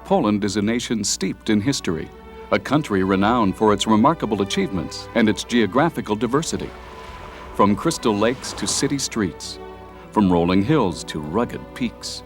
Poland is a nation steeped in history, a country renowned for its remarkable achievements and its geographical diversity. From crystal lakes to city streets, from rolling hills to rugged peaks,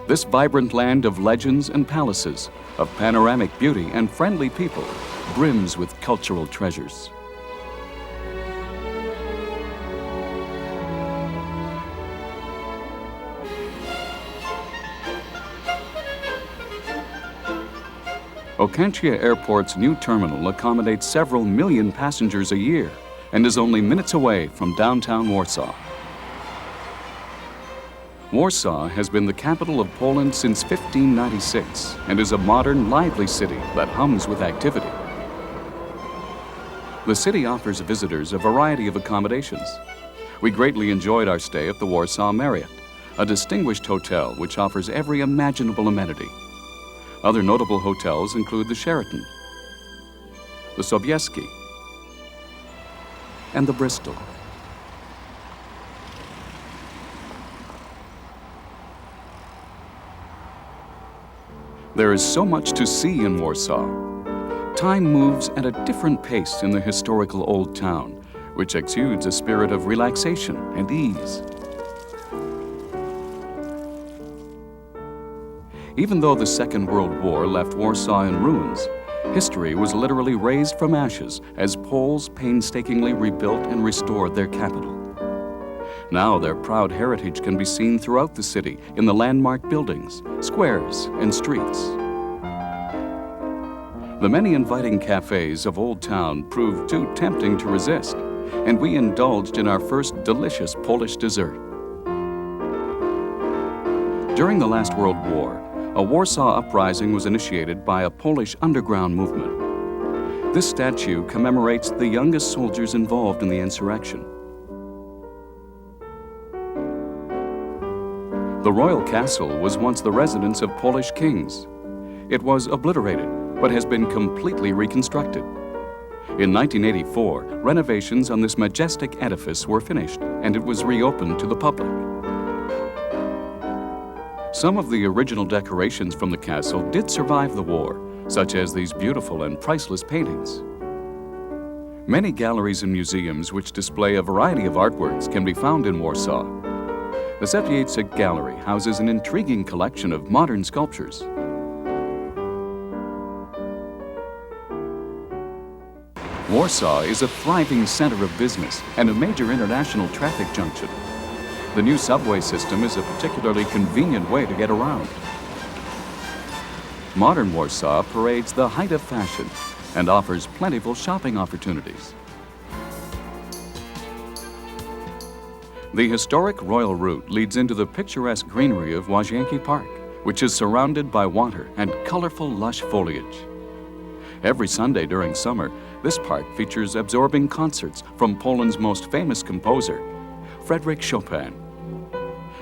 this vibrant land of legends and palaces, of panoramic beauty and friendly people, brims with cultural treasures. Okantia Airport's new terminal accommodates several million passengers a year and is only minutes away from downtown Warsaw. Warsaw has been the capital of Poland since 1596 and is a modern, lively city that hums with activity. The city offers visitors a variety of accommodations. We greatly enjoyed our stay at the Warsaw Marriott, a distinguished hotel which offers every imaginable amenity. Other notable hotels include the Sheraton, the Sobieski, and the Bristol. There is so much to see in Warsaw. Time moves at a different pace in the historical old town, which exudes a spirit of relaxation and ease. Even though the Second World War left Warsaw in ruins, history was literally raised from ashes as Poles painstakingly rebuilt and restored their capital. Now their proud heritage can be seen throughout the city in the landmark buildings, squares, and streets. The many inviting cafes of Old Town proved too tempting to resist, and we indulged in our first delicious Polish dessert. During the last World War, a Warsaw uprising was initiated by a Polish underground movement. This statue commemorates the youngest soldiers involved in the insurrection. The royal castle was once the residence of Polish kings. It was obliterated, but has been completely reconstructed. In 1984, renovations on this majestic edifice were finished, and it was reopened to the public. Some of the original decorations from the castle did survive the war, such as these beautiful and priceless paintings. Many galleries and museums which display a variety of artworks can be found in Warsaw. The Zapiejczyk Gallery houses an intriguing collection of modern sculptures. Warsaw is a thriving center of business and a major international traffic junction. The new subway system is a particularly convenient way to get around. Modern Warsaw parades the height of fashion and offers plentiful shopping opportunities. The historic Royal Route leads into the picturesque greenery of Łazienki Park, which is surrounded by water and colorful, lush foliage. Every Sunday during summer, this park features absorbing concerts from Poland's most famous composer, Frédéric Chopin.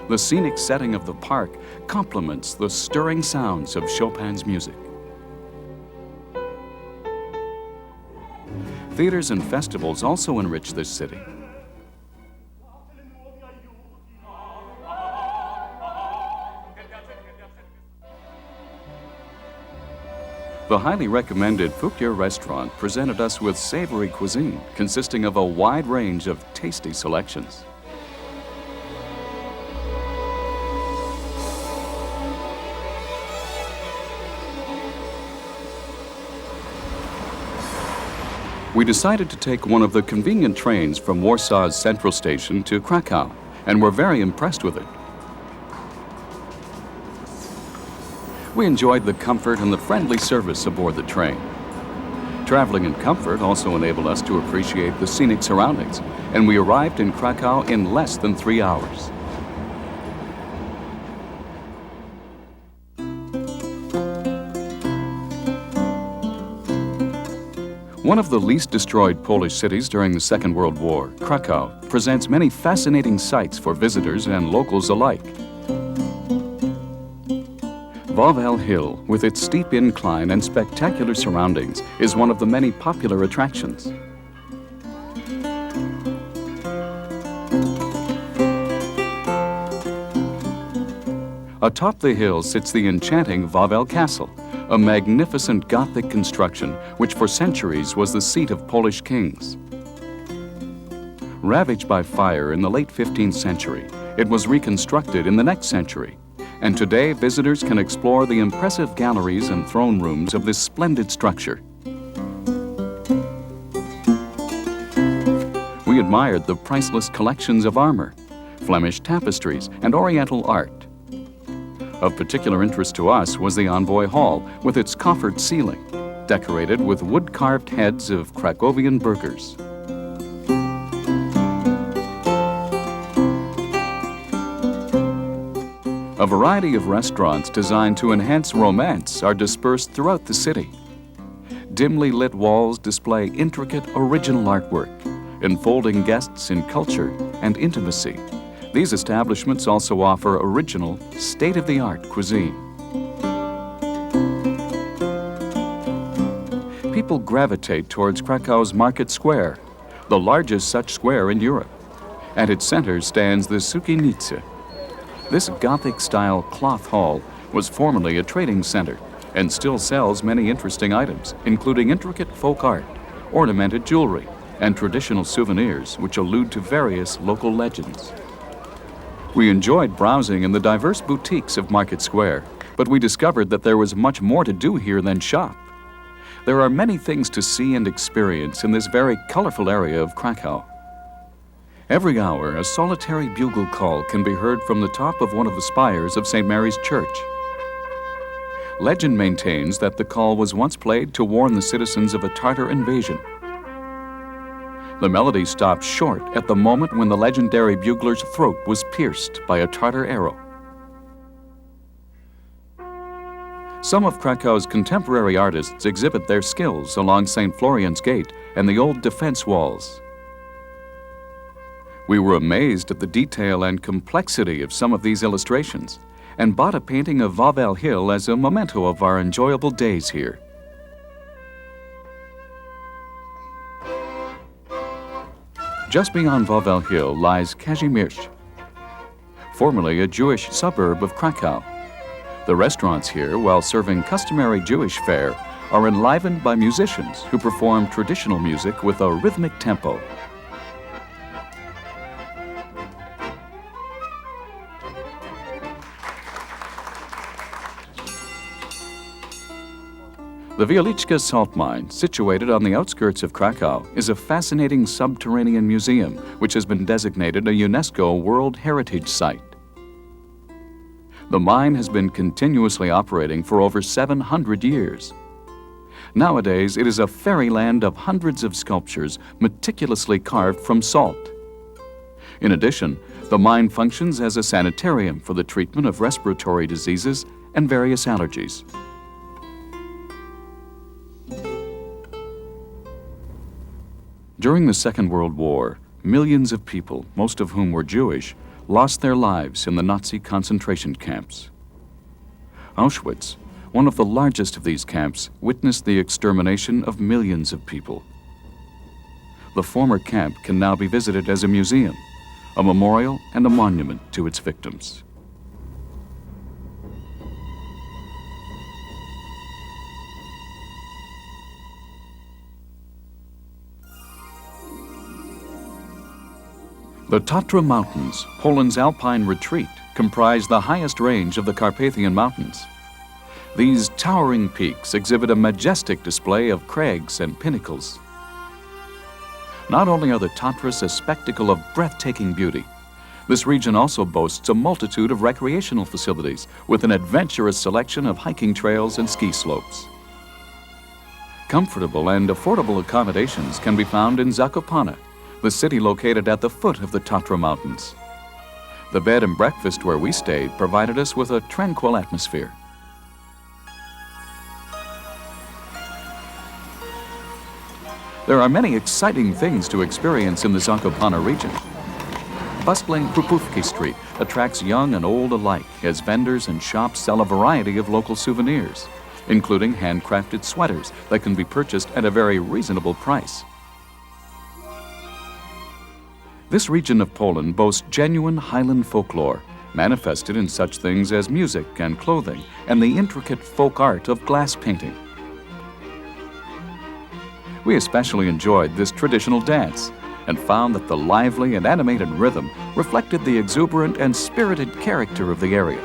The scenic setting of the park complements the stirring sounds of Chopin's music. Theaters and festivals also enrich this city. The highly recommended Fukir restaurant presented us with savory cuisine consisting of a wide range of tasty selections. We decided to take one of the convenient trains from Warsaw's central station to Krakow, and were very impressed with it. We enjoyed the comfort and the friendly service aboard the train. Traveling in comfort also enabled us to appreciate the scenic surroundings, and we arrived in Krakow in less than 3 hours. One of the least destroyed Polish cities during the Second World War, Krakow presents many fascinating sights for visitors and locals alike. Wawel Hill, with its steep incline and spectacular surroundings, is one of the many popular attractions. Atop the hill sits the enchanting Wawel Castle, a magnificent Gothic construction which for centuries was the seat of Polish kings. Ravaged by fire in the late 15th century, it was reconstructed in the next century, and today visitors can explore the impressive galleries and throne rooms of this splendid structure. We admired the priceless collections of armor, Flemish tapestries, and Oriental art. Of particular interest to us was the Envoy Hall with its coffered ceiling, decorated with wood-carved heads of Krakowian burghers. A variety of restaurants designed to enhance romance are dispersed throughout the city. Dimly lit walls display intricate original artwork, enfolding guests in culture and intimacy. These establishments also offer original, state-of-the-art cuisine. People gravitate towards Krakow's Market Square, the largest such square in Europe. At its center stands the Sukienice. This Gothic-style cloth hall was formerly a trading center and still sells many interesting items, including intricate folk art, ornamented jewelry, and traditional souvenirs which allude to various local legends. We enjoyed browsing in the diverse boutiques of Market Square, but we discovered that there was much more to do here than shop. There are many things to see and experience in this very colorful area of Krakow. Every hour, a solitary bugle call can be heard from the top of one of the spires of St. Mary's Church. Legend maintains that the call was once played to warn the citizens of a Tartar invasion. The melody stopped short at the moment when the legendary bugler's throat was pierced by a Tartar arrow. Some of Krakow's contemporary artists exhibit their skills along St. Florian's Gate and the old defense walls. We were amazed at the detail and complexity of some of these illustrations and bought a painting of Wawel Hill as a memento of our enjoyable days here. Just beyond Wawel Hill lies Kazimierz, formerly a Jewish suburb of Krakow. The restaurants here, while serving customary Jewish fare, are enlivened by musicians who perform traditional music with a rhythmic tempo. The Wieliczka salt mine, situated on the outskirts of Krakow, is a fascinating subterranean museum which has been designated a UNESCO World Heritage Site. The mine has been continuously operating for over 700 years. Nowadays, it is a fairyland of hundreds of sculptures meticulously carved from salt. In addition, the mine functions as a sanitarium for the treatment of respiratory diseases and various allergies. During the Second World War, millions of people, most of whom were Jewish, lost their lives in the Nazi concentration camps. Auschwitz, one of the largest of these camps, witnessed the extermination of millions of people. The former camp can now be visited as a museum, a memorial and a monument to its victims. The Tatra Mountains, Poland's alpine retreat, comprise the highest range of the Carpathian Mountains. These towering peaks exhibit a majestic display of crags and pinnacles. Not only are the Tatras a spectacle of breathtaking beauty, this region also boasts a multitude of recreational facilities with an adventurous selection of hiking trails and ski slopes. Comfortable and affordable accommodations can be found in Zakopane, the city located at the foot of the Tatra Mountains. The bed and breakfast where we stayed provided us with a tranquil atmosphere. There are many exciting things to experience in the Zakopane region. Bustling Krupówki Street attracts young and old alike as vendors and shops sell a variety of local souvenirs, including handcrafted sweaters that can be purchased at a very reasonable price. This region of Poland boasts genuine Highland folklore manifested in such things as music and clothing and the intricate folk art of glass painting. We especially enjoyed this traditional dance and found that the lively and animated rhythm reflected the exuberant and spirited character of the area.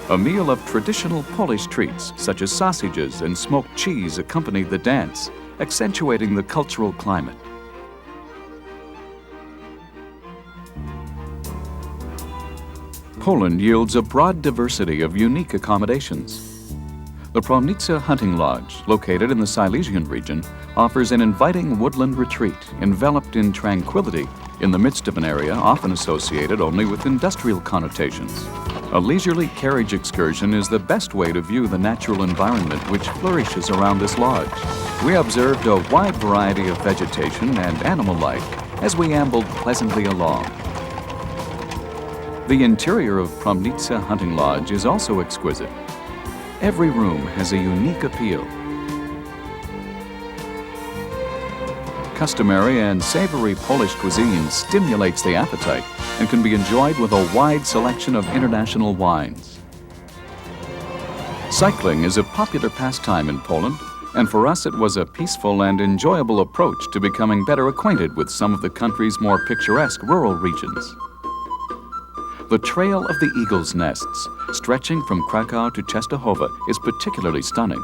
A meal of traditional Polish treats, such as sausages and smoked cheese, accompanied the dance, accentuating the cultural climate. Poland yields a broad diversity of unique accommodations. The Promnica Hunting Lodge, located in the Silesian region, offers an inviting woodland retreat enveloped in tranquility in the midst of an area often associated only with industrial connotations. A leisurely carriage excursion is the best way to view the natural environment which flourishes around this lodge. We observed a wide variety of vegetation and animal life as we ambled pleasantly along. The interior of Promnica Hunting Lodge is also exquisite. Every room has a unique appeal. Customary and savory Polish cuisine stimulates the appetite and can be enjoyed with a wide selection of international wines. Cycling is a popular pastime in Poland, and for us it was a peaceful and enjoyable approach to becoming better acquainted with some of the country's more picturesque rural regions. The Trail of the Eagle's Nests, stretching from Krakow to Częstochowa, is particularly stunning.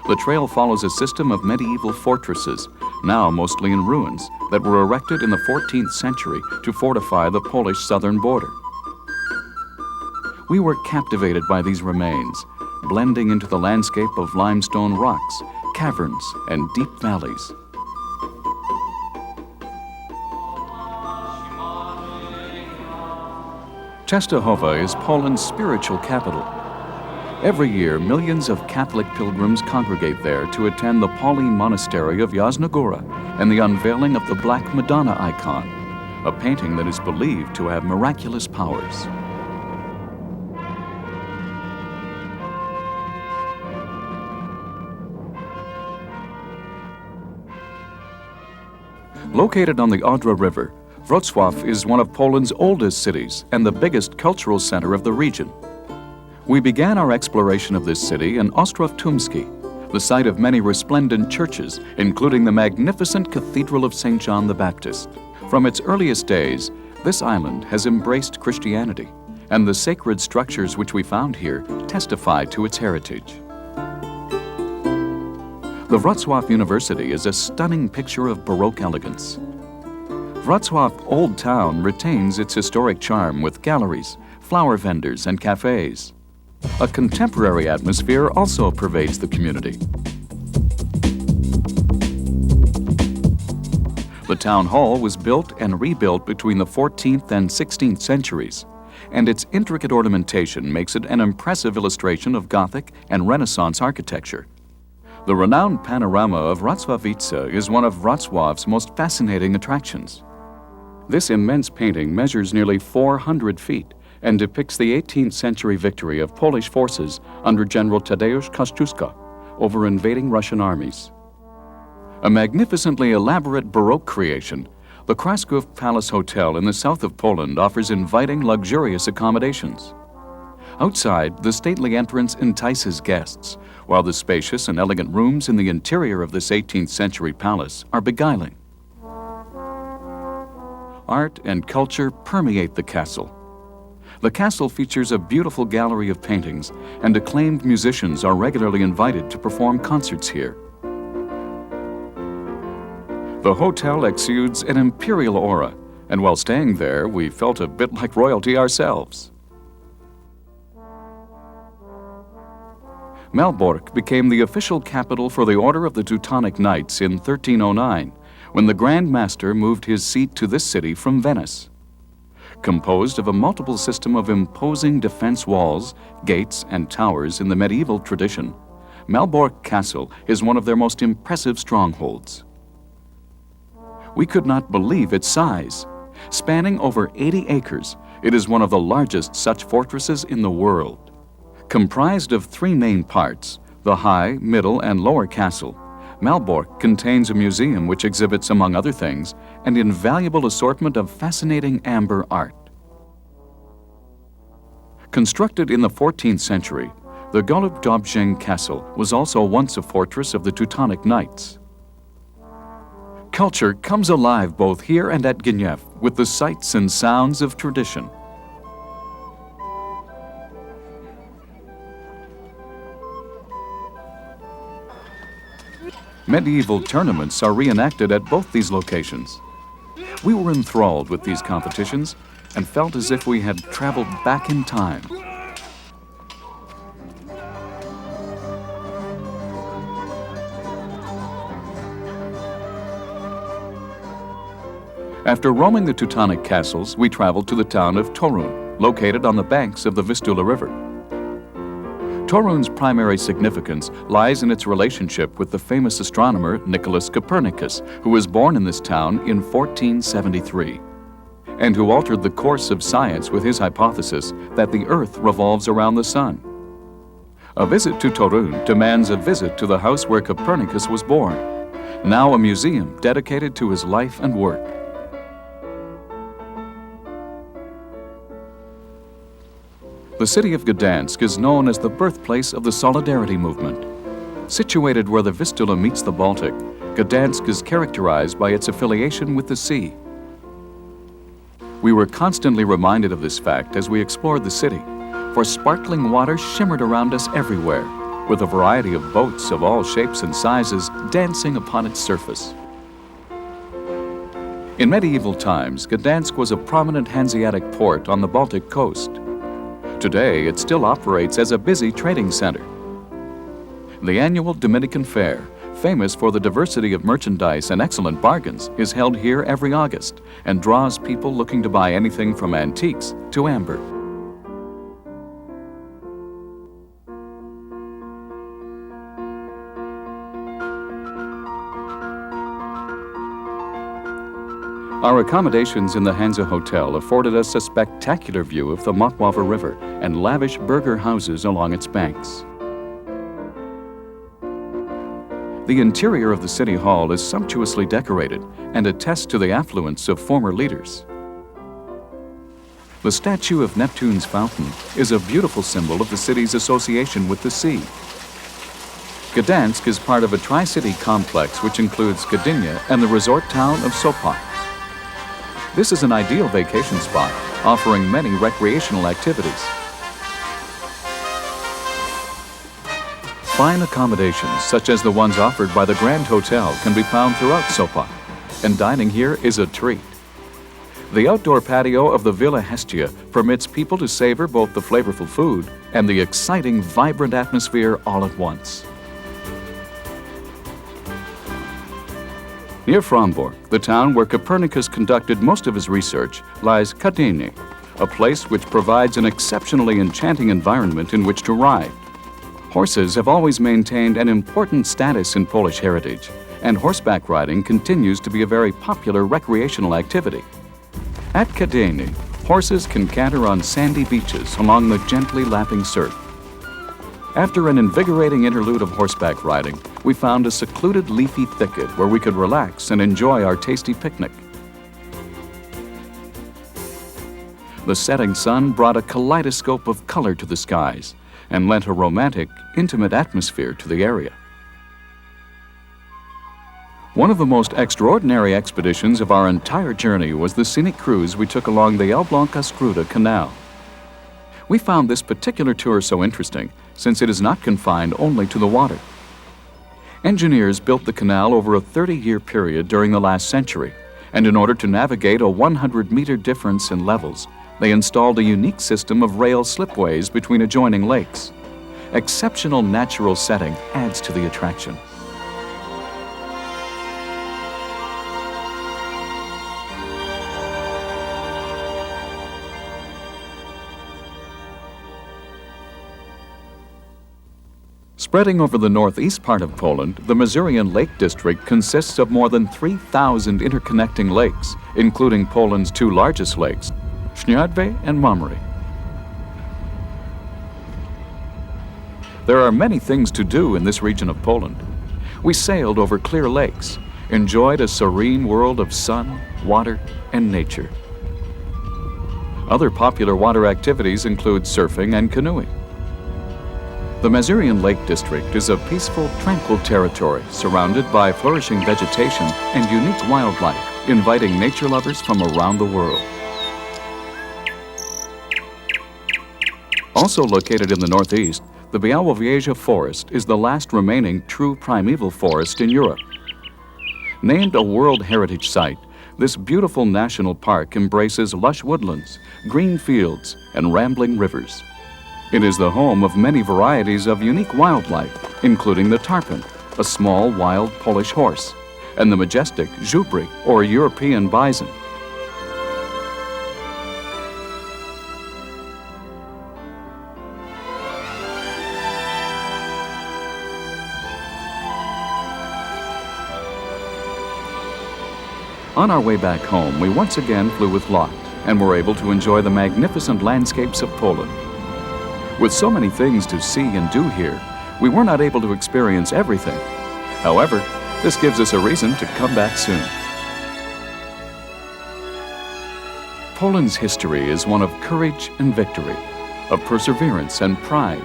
The trail follows a system of medieval fortresses, now mostly in ruins, that were erected in the 14th century to fortify the Polish southern border. We were captivated by these remains, blending into the landscape of limestone rocks, caverns, and deep valleys. Częstochowa is Poland's spiritual capital. Every year, millions of Catholic pilgrims congregate there to attend the Pauline monastery of Jasna Góra and the unveiling of the Black Madonna icon, a painting that is believed to have miraculous powers. Located on the Odra River, Wrocław is one of Poland's oldest cities and the biggest cultural center of the region. We began our exploration of this city in Ostrów Tumski, the site of many resplendent churches, including the magnificent Cathedral of St. John the Baptist. From its earliest days, this island has embraced Christianity, and the sacred structures which we found here testify to its heritage. The Wrocław University is a stunning picture of Baroque elegance. Wrocław Old Town retains its historic charm with galleries, flower vendors, and cafes. A contemporary atmosphere also pervades the community. The town hall was built and rebuilt between the 14th and 16th centuries, and its intricate ornamentation makes it an impressive illustration of Gothic and Renaissance architecture. The renowned panorama of Wrocławice is one of Wrocław's most fascinating attractions. This immense painting measures nearly 400 feet and depicts the 18th century victory of Polish forces under General Tadeusz Kościuszko over invading Russian armies. A magnificently elaborate Baroque creation, the Kraków Palace Hotel in the south of Poland offers inviting, luxurious accommodations. Outside, the stately entrance entices guests, while the spacious and elegant rooms in the interior of this 18th century palace are beguiling. Art and culture permeate the castle. The castle features a beautiful gallery of paintings, and acclaimed musicians are regularly invited to perform concerts here. The hotel exudes an imperial aura, and while staying there, we felt a bit like royalty ourselves. Malbork became the official capital for the Order of the Teutonic Knights in 1309, when the Grand Master moved his seat to this city from Venice. Composed of a multiple system of imposing defense walls, gates, and towers in the medieval tradition, Malbork Castle is one of their most impressive strongholds. We could not believe its size. Spanning over 80 acres, it is one of the largest such fortresses in the world. Comprised of three main parts, the high, middle, and lower castle, Malbork contains a museum which exhibits, among other things, an invaluable assortment of fascinating amber art. Constructed in the 14th century, the Golub Castle was also once a fortress of the Teutonic Knights. Culture comes alive both here and at Chernihiv with the sights and sounds of tradition. Medieval tournaments are reenacted at both these locations. We were enthralled with these competitions and felt as if we had traveled back in time. After roaming the Teutonic castles, we traveled to the town of Torun, located on the banks of the Vistula River. Torun's primary significance lies in its relationship with the famous astronomer Nicholas Copernicus, who was born in this town in 1473, and who altered the course of science with his hypothesis that the Earth revolves around the Sun. A visit to Torun demands a visit to the house where Copernicus was born, now a museum dedicated to his life and work. The city of Gdansk is known as the birthplace of the Solidarity movement. Situated where the Vistula meets the Baltic, Gdansk is characterized by its affiliation with the sea. We were constantly reminded of this fact as we explored the city, for sparkling water shimmered around us everywhere, with a variety of boats of all shapes and sizes dancing upon its surface. In medieval times, Gdansk was a prominent Hanseatic port on the Baltic coast. Today, it still operates as a busy trading center. The annual Dominican Fair, famous for the diversity of merchandise and excellent bargains, is held here every August and draws people looking to buy anything from antiques to amber. Our accommodations in the Hansa Hotel afforded us a spectacular view of the Motwava River and lavish burgher houses along its banks. The interior of the City Hall is sumptuously decorated and attests to the affluence of former leaders. The statue of Neptune's fountain is a beautiful symbol of the city's association with the sea. Gdansk is part of a tri-city complex which includes Gdynia and the resort town of Sopot. This is an ideal vacation spot, offering many recreational activities. Fine accommodations, such as the ones offered by the Grand Hotel, can be found throughout Sopot, and dining here is a treat. The outdoor patio of the Villa Hestia permits people to savor both the flavorful food and the exciting, vibrant atmosphere all at once. Near Frombork, the town where Copernicus conducted most of his research, lies Chernihiv, a place which provides an exceptionally enchanting environment in which to ride. Horses have always maintained an important status in Polish heritage, and horseback riding continues to be a very popular recreational activity. At Chernihiv, horses can canter on sandy beaches along the gently lapping surf. After an invigorating interlude of horseback riding, we found a secluded leafy thicket where we could relax and enjoy our tasty picnic. The setting sun brought a kaleidoscope of color to the skies and lent a romantic, intimate atmosphere to the area. One of the most extraordinary expeditions of our entire journey was the scenic cruise we took along the Elbląga Canal. We found this particular tour so interesting since it is not confined only to the water. Engineers built the canal over a 30-year period during the last century, and in order to navigate a 100-meter difference in levels, they installed a unique system of rail slipways between adjoining lakes. Exceptional natural setting adds to the attraction. Spreading over the northeast part of Poland, the Masurian Lake District consists of more than 3,000 interconnecting lakes, including Poland's two largest lakes, Chernihiv and Mamry. There are many things to do in this region of Poland. We sailed over clear lakes, enjoyed a serene world of sun, water, and nature. Other popular water activities include surfing and canoeing. The Masurian Lake District is a peaceful, tranquil territory surrounded by flourishing vegetation and unique wildlife, inviting nature lovers from around the world. Also located in the northeast, the Białowieża Forest is the last remaining true primeval forest in Europe. Named a World Heritage Site, this beautiful national park embraces lush woodlands, green fields, and rambling rivers. It is the home of many varieties of unique wildlife, including the tarpan, a small wild Polish horse, and the majestic zubry, or European bison. On our way back home, we once again flew with Lot and were able to enjoy the magnificent landscapes of Poland. With so many things to see and do here, we were not able to experience everything. However, this gives us a reason to come back soon. Poland's history is one of courage and victory, of perseverance and pride.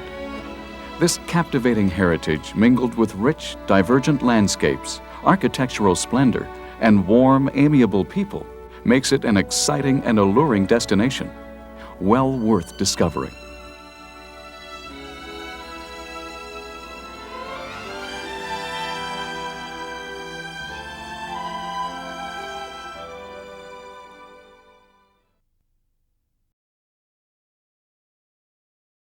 This captivating heritage, mingled with rich, divergent landscapes, architectural splendor, and warm, amiable people, makes it an exciting and alluring destination, well worth discovering.